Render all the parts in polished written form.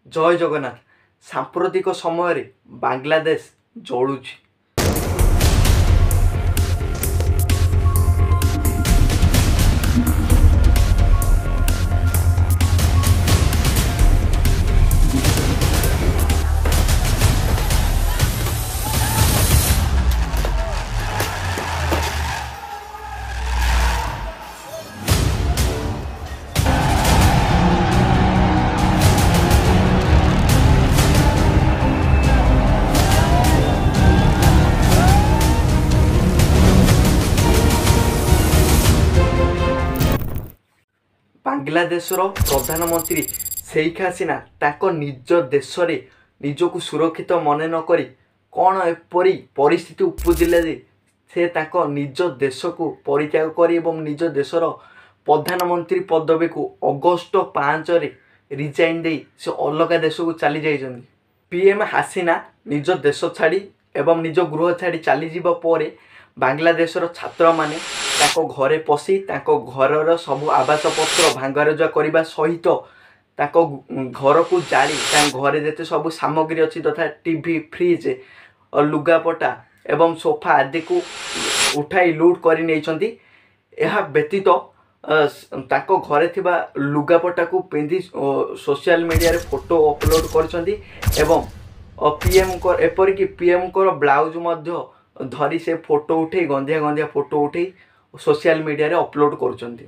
जय जगन्नाथ। सांप्रतिक समय बांग्लादेश जलुछि। बांग्लादेशर प्रधानमंत्री शेख हसीना ताको निज देश रे निजको सुरक्षित मन नक कौन एपरी परिस्थिति उपजिले जे से ताको निज देश को परित्याग कर निज देशर प्रधानमंत्री पदवी को अगस्ट 5 रे रिजाइन दे से अलग देश को चली जाइछन्ति। पीएम हसीना निज देश छाड़ी एवं निज गृह छाड़ी चली जीवा परे बांग्लादेशर छात्र माने ताको घरे पशि ताको घरर सब आवास पत्र भांगारुजा करने सहित ताको घर को जाली घरे जेते सब सामग्री अच्छी तथा टीवी फ्रिज और लुगापटा एवं सोफा आदि को उठाई लूट कर नहीं। यह व्यतीत ताको घरे थिबा लुगापटा को पिंधि सोशल मीडिया रे फोटो अपलोड करछन्ती एवं पीएम को एपरिक पीएम को ब्लाउज मध्य धरी से फोटो उठे गंधिया गंधिया फोटो उठे सोशल मीडिया रे अपलोड करुछन्ती।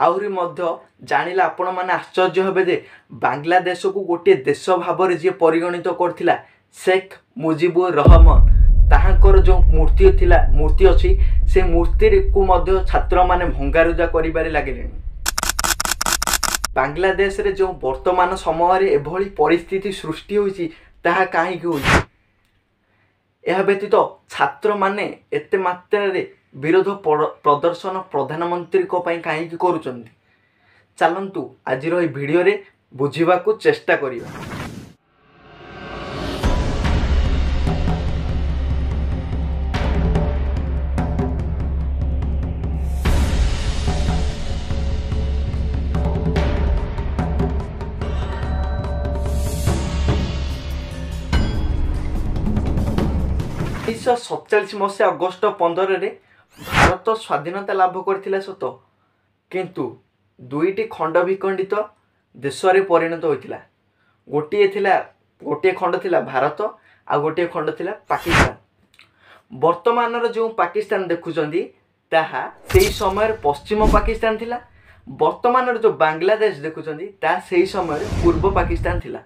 आहुरी मध्य जानिला आपण माने आश्चर्य हेबे जे बांग्लादेश को गोटे देश भाव जे परिगणित करथिला शेख मुजिबुर रहमान ताहाकर जो मूर्ति अच्छी से मूर्ति को मध्य छात्र माने भंगारुजा करिबारे लागिले। बांग्लादेश रे जो वर्तमान समय रे एभली परिस्थिति सृष्टि होईची ताहा काहे कि होईची। यह व्यतीत छात्र माने एते मात्रा रे विरोध प्रदर्शन प्रधानमंत्री को पई काहे कि करूचंती। चलंतु आजिर ए वीडियो रे बुझिबा को चेष्टा करिया। उन्नीस 47 मसीहा अगस्ट 15 रे भारत स्वाधीनता लाभ करथिला सत किंतु दुईटी खंड विखंडित देश रे परिणत होइथिला। गोटे खंड थिला भारत आ गोटे खंड थिला पाकिस्तान। वर्तमान जो पाकिस्तान देखुचंदी ताहा सेही समय पश्चिम पाकिस्तान थिला। वर्तमान जो बांग्लादेश देखुचंदी ता सेही समय पूर्व पाकिस्तान थिला।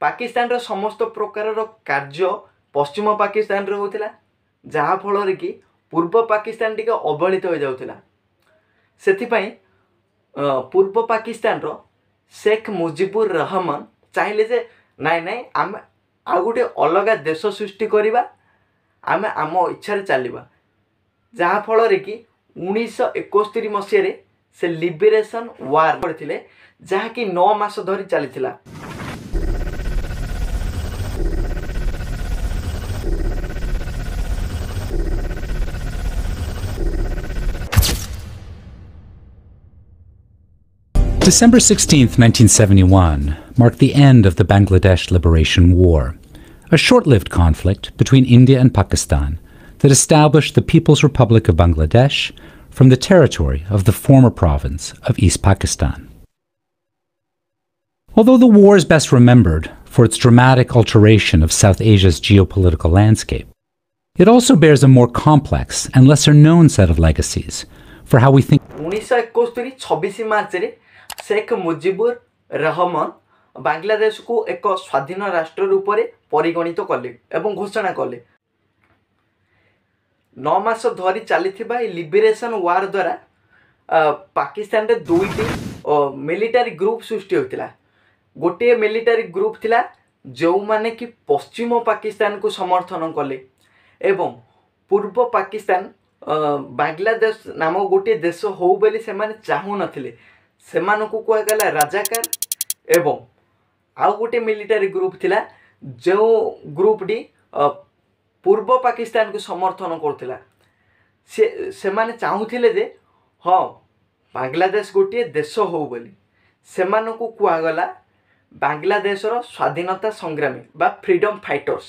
पाकिस्तान रो समस्त प्रकार कार्य पश्चिम पाकिस्तान रे होतिला जहा फल कि पूर्व पाकिस्तान टिके अवहेलित हो जाउतिला। सेथिपई पूर्व पाकिस्तान रो शेख मुजिबुर रहमान चाहिले जे नाई नाई आम आ गोटे अलग देश सृष्टि करिबा आम आम इच्छा रे चलिबा जहा फल कि 1971 मसीह रे से लिबरेशन वार करथिले जहा कि 9 मास धरि चलिथिला। December 16, 1971, marked the end of the Bangladesh Liberation War, a short-lived conflict between India and Pakistan that established the People's Republic of Bangladesh from the territory of the former province of East Pakistan. Although the war is best remembered for its dramatic alteration of South Asia's geopolitical landscape, it also bears a more complex and lesser-known set of legacies for how we think. 1971 26 मार्च रे शेख मुजिबुर रहमान बांग्लादेश को एक स्वाधीन राष्ट्र रूप में परिगणित कले एवं घोषणा कले। 9 मास धरी चली लिबरेशन वार द्वारा पाकिस्तान रे दुईटी मिलिटारी ग्रुप सृष्टि होता। गोटे मिलिटारी ग्रुप थिला जो माने कि पश्चिम पाकिस्तान को समर्थन कले एवं पूर्व पाकिस्तान बांग्लादेश नाम गोटे देश हो बोली से माने चाहू नथिले। सेमानकु कुआगला राजाकार एवं आउ गोटे मिलिटारी ग्रुप थिला जो ग्रुपटी पूर्व पाकिस्तान को समर्थन करथिला से माने चाहूथिले जे हाँ बांग्लादेश गोटे देश हो बोली सेमानकु कुआगला बांग्लादेशर स्वाधीनता संग्रामी बा फ्रीडम फाइटर्स।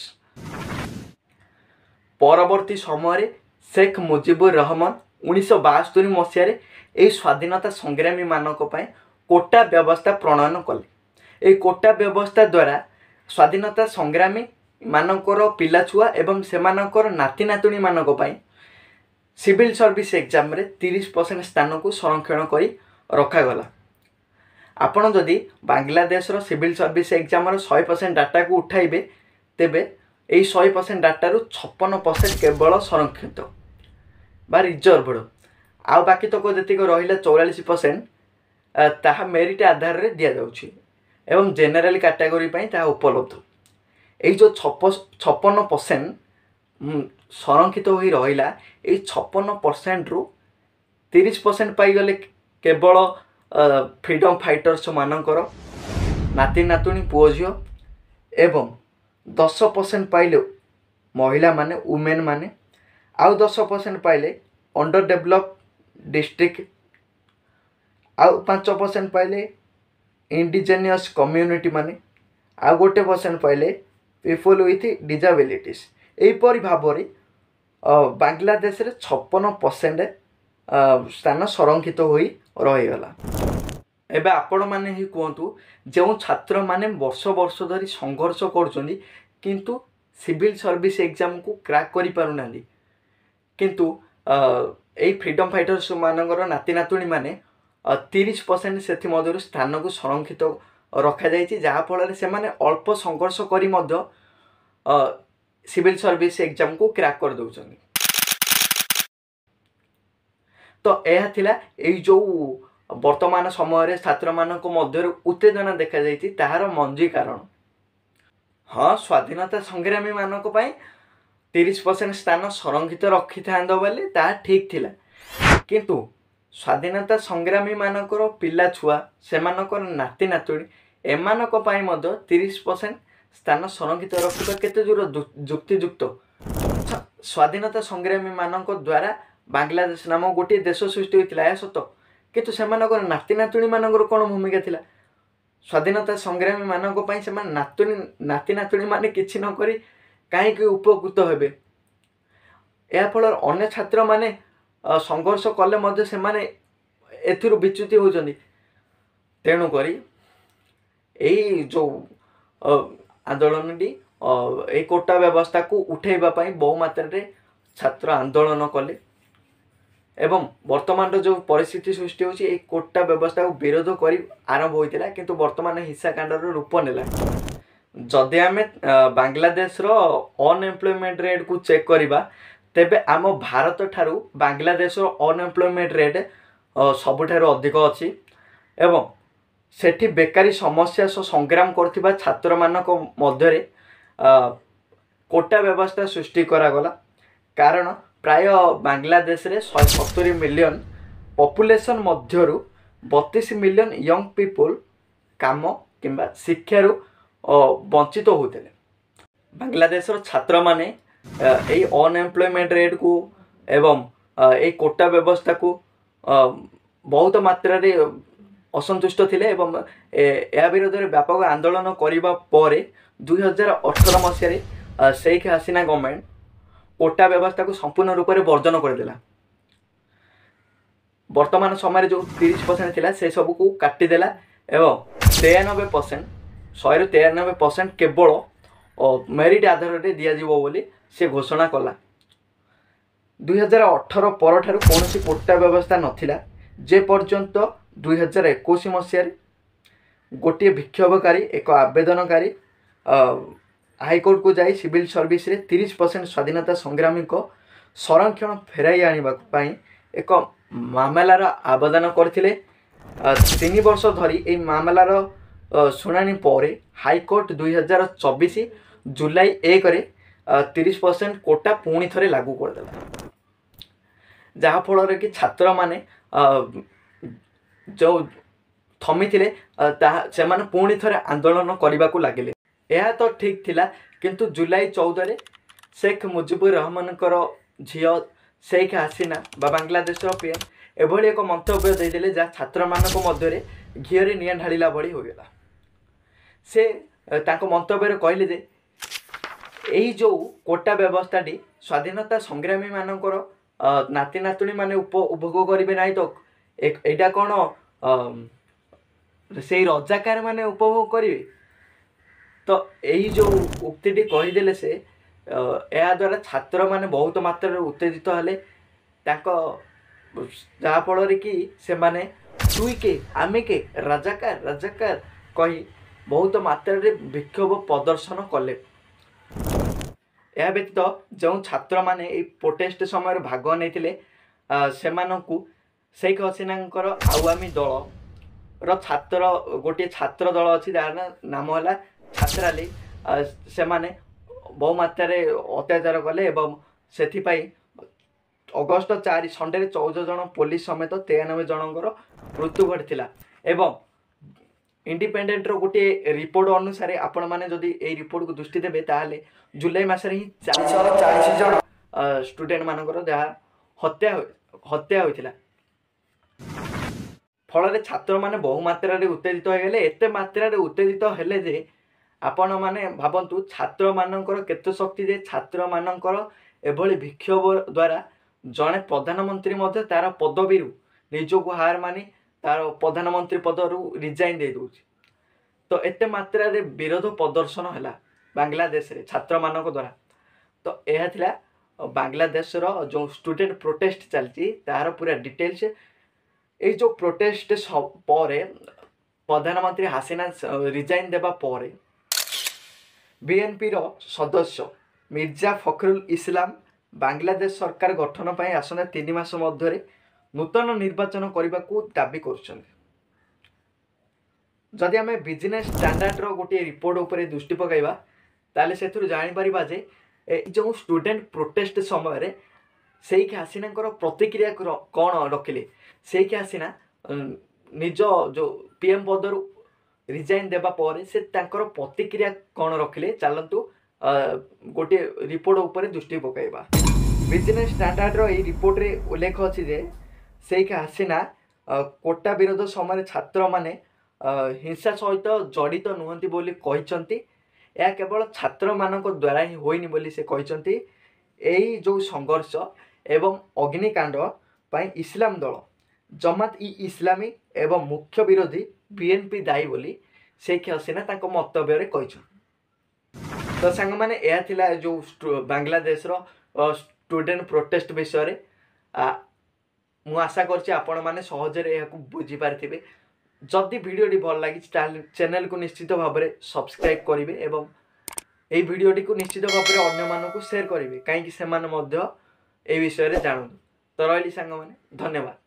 परवर्ती समय शेख मुजिबुर रहमान 1972 मसीह यह स्वाधीनता संग्रामी मानक पय कोटा व्यवस्था प्रणयन कले। ये कोटा व्यवस्था द्वारा स्वाधीनता संग्रामी मानकर पिला छुआ एवं सेमानकर नाती नातुणी मानक पय सिविल सर्विस एग्जाम रे 30% स्थान को संरक्षण करी रखागला। आपण जदि Bangladesh civil service exam 100% data को उठाइबे तेबे यही 100% डाटारू 56% केवल संरक्षित बा रिजर्वड आउ बाकी तक जी रहा 44% ताहा मेरिट आधार रे दिया जाउछि एवं जेनेराल कैटेगरी ताहा उपलब्ध। यही जो 56% संरक्षित हो रहा यही 56% रु 30% पाईगले केवल फ्रीडम फाइटर्स मानकर नाती नातुणी पुओ झियो एवं 10% पाइले महिला माने वुमेन माने आउ 10% पाइले अंडर डेवलप डिस्ट्रिक्ट आउ 5% पाइले इंडिजेनियस कम्युनिटी माने आउ गोटे % पाइले पीपल विथ डिजाबिलिटीज। एहीपरि भाव बांग्लादेश रे 56% स्थान संरक्षित होई रहीगला। एबे आपण माने ही कहतु जो छात्र माने वर्ष वर्ष धरी संघर्ष करुचंदी किंतु सिविल सर्विस एग्जाम को क्रैक करि पारु नांदी किंतु एई फ्रीडम फाइटर्स मानकर नाती नातुणी माने 30% सेथि मधुर स्थान को संरक्षित रखा जाइछि जहा फल से माने अल्प संघर्ष करी मध्य सिविल सर्विस एग्जाम को क्रैक कर दउचंदी। तो यह थिला एई जो वर्तमान समय छात्र मानक मध्य उत्तेजना देखा जाइछि ताहार मंजी कारण। हाँ स्वाधीनता संग्रामी मानक पय 30% स्थान संरक्षित रखी था बोले ता ठीक थिला किंतु स्वाधीनता संग्रामी मानकर पिला छुआ सेमानकर नाती नातुणी एमानक पय मध्य 30% स्थान संरक्षित रखिबा केते दूर जुक्तियुक्त। स्वाधीनता संग्रामी मानक द्वारा बांग्लादेश नाम गोटे देश सृष्टि होइतिला या सत किंतु सेमानकर नाती नातुणी मानकर कोन भूमिका थिला। स्वाधीनता संग्रामी मानक पय सेमान नाती नातुणी माने किछि न करी काहे कि उपकृत हेबे। या फल अन्य छात्र माने संघर्ष कले मध्य से माने एथिरु विच्युति होजंदी। तेणु करी एई जो आंदोलनटी ए कोटा व्यवस्था को उठेबा पय बहु मात्रा रे छात्र आंदोलन कले एवं वर्तमान जो परिस्थिति सृष्टि होची ए कोटा व्यवस्था को विरोध करी आरंभ होइतिला किंतु वर्तमान हिंसाकांडर रूप नेला। जदि आमे बांग्लादेश रो अनएम्प्लॉयमेंट रेट को चेक करिबा तेबे आम भारत ठारू बांग्लादेश रो अनएम्प्लॉयमेंट रेट सबुठारू अधिक अछि एवं सेठी बेकारी समस्या सह संग्राम करथिबा छात्र मानक मध्यरे कोटा व्यवस्था सृष्टि करा गला कारण प्राय बांग्लादेश रे 170 मिलियन पॉपुलेशन मध्यरु 32 मिलियन यंग पीपल काम किंबा शिक्षारू वंचित होते। बांग्लादेश छात्र माने यही अनएम्प्लॉयमेंट रेट को एवं यही कोटा व्यवस्था को बहुत मात्रा रे असंतुष्ट थिले एवं या विरोध में व्यापक आंदोलन करिबा परे 2018 मसीह शेख हसीना गवर्नमेंट कोटा व्यवस्था को संपूर्ण रूप से वर्जन करदेला। वर्तमान समय जो 30% थिला से सब को काटिदेला एवं 93% 193% केवल मेरिट आधार में दिज्व बोली से घोषणा कला। 2018 पर ठारू कौन कोटा व्यवस्था नथिला जे पर्यंत 2021 मसीह गोटे विक्षोभकारी एक आवेदनकारी हाईकोर्ट को जाई सिविल सर्विस रे 30% स्वाधीनता संग्रामी को संरक्षण फेराई आने एक मामलार आवेदन करथिले। 3 वर्ष धरी ए मामलार शुणाणी पर हाईकोर्ट 2024 जुलाई 1 रे 30% कोटा पुणी थरे लागू करदेला जहाँ फल कि छात्र माने जो थमिथिले सेमाने पुणी थरे आंदोलन करने लगिले। यह तो ठीक थिला, किंतु जुलाई 14 रे शेख मुजिबुर रहमान झील शेख हसीना बांग्लादेश पीएम एभली एक मंतव्य देदेले जहाँ छात्र मानक मध्य घीरे निआं ढाड़ा भली होगला। से तांको मंतव्य कहले जे यही जो कोटा व्यवस्थाटी स्वाधीनता संग्रामी मानकर नाती नातुणी माने उपभोग करेंगे ना, तो एटा कौन से रजाकार माने उपभोग करेंगे। तो यही जो उक्ति कहीदेले से या द्वारा छात्र माने बहुत मात्रा उत्तेजित हेले, जहाँफल कि से माने तुई के आमे के राजाकार राजाकार कही बहुत मात्रा विक्षोभ प्रदर्शन कले। यह व्यतीत जो छात्र माने प्रोटेस्ट समय भाग नहीं शेख हसीना आवामी दल छात्र गोटे छात्र दल अच्छी जार नाम है छात्राली, से माने बहु मात्रा अत्याचार कले एवं से अगस्ट 4 संडे 14 जन पुलिस समेत 93 जनकर मृत्यु घटी। एवं इंडिपेंडेंट रो गोटे रिपोर्ट अनुसार आपण माने जदि ए रिपोर्ट को दृष्टि देबे ताले जुलाई मासरे ही 440 जन स्टूडेंट मानकर जहाँ हत्या होइथिला। फल छात्र माने बहु मात्रा उत्तेजित हो गले। एते मात्रा उत्तेजित हेले जे आपण माने भाबंतु छात्र मानकर केते शक्ति जे छात्र मानकर एभली विक्षोभ द्वारा जड़े प्रधानमंत्री मध्य तार पदवी निजक हार मानी तार प्रधानमंत्री पदरू रिजाइन दे दूची। तो एते मात्रा रे विरोध प्रदर्शन है बांग्लादेश रे छात्र मानक द्वारा। तो यह थिला बांग्लादेश रो जो स्टूडेंट प्रोटेस्ट चलती तार पूरा डिटेल्स। ये जो प्रोटेस्ट पर प्रधानमंत्री हसीना रिजाइन देबा पर बीएनपी रो सदस्य मिर्जा फखरुल इस्लाम बांग्लादेश सरकार गठन पर आसना 3 मास मध्य नूतन निर्वाचन करने को दाबी कर। जदि आम बिजनेस स्टैंडर्ड रो गोटे रिपोर्ट उपर दृष्टि पकईवा ताले से जापर जे जो स्टूडेंट प्रोटेस्ट समय शेख हसीना प्रतिक्रिया कौन रखिले। शेख हसीना निज जो पीएम पदर रिजाइन देबा पर से तांकर प्रतिक्रिया कौन रखिले, चलतु गोटे रिपोर्ट उपर दृष्टि पकईवा। बिजनेस स्टैंडर्ड रो ये रिपोर्ट रे उल्लेख अच्छी जे शेख हसीना कोटा विरोध समय छात्र माने हिंसा सहित जड़ित नुहंती बोली कहिसंती। यह केवल छात्र मानक द्वारा ही होइनी बोली से कहिसंती। एही जो संघर्ष एवं अग्निकांड पाई इस्लाम दल जमात इ इस्लामी एवं मुख्य विरोधी बीएनपी दायी बोली शेख हसीना तांको मंतव्य रे कहिसंती। तो सांग माने यह थिला जो बांग्लादेश रो स्टूडेंट प्रोटेस्ट विषय रे मु आशा करछि आपण माने सहजरे यह बुझी पारथिबे। जदि वीडियोटी भल लगी चैनल को निश्चित भाव में सब्सक्राइब करेंगे एवं ये वीडियोटी को निश्चित भाव में अन्य मानक शेयर करेंगे कहीं से विषय जानतु। तो रही सांग माने धन्यवाद।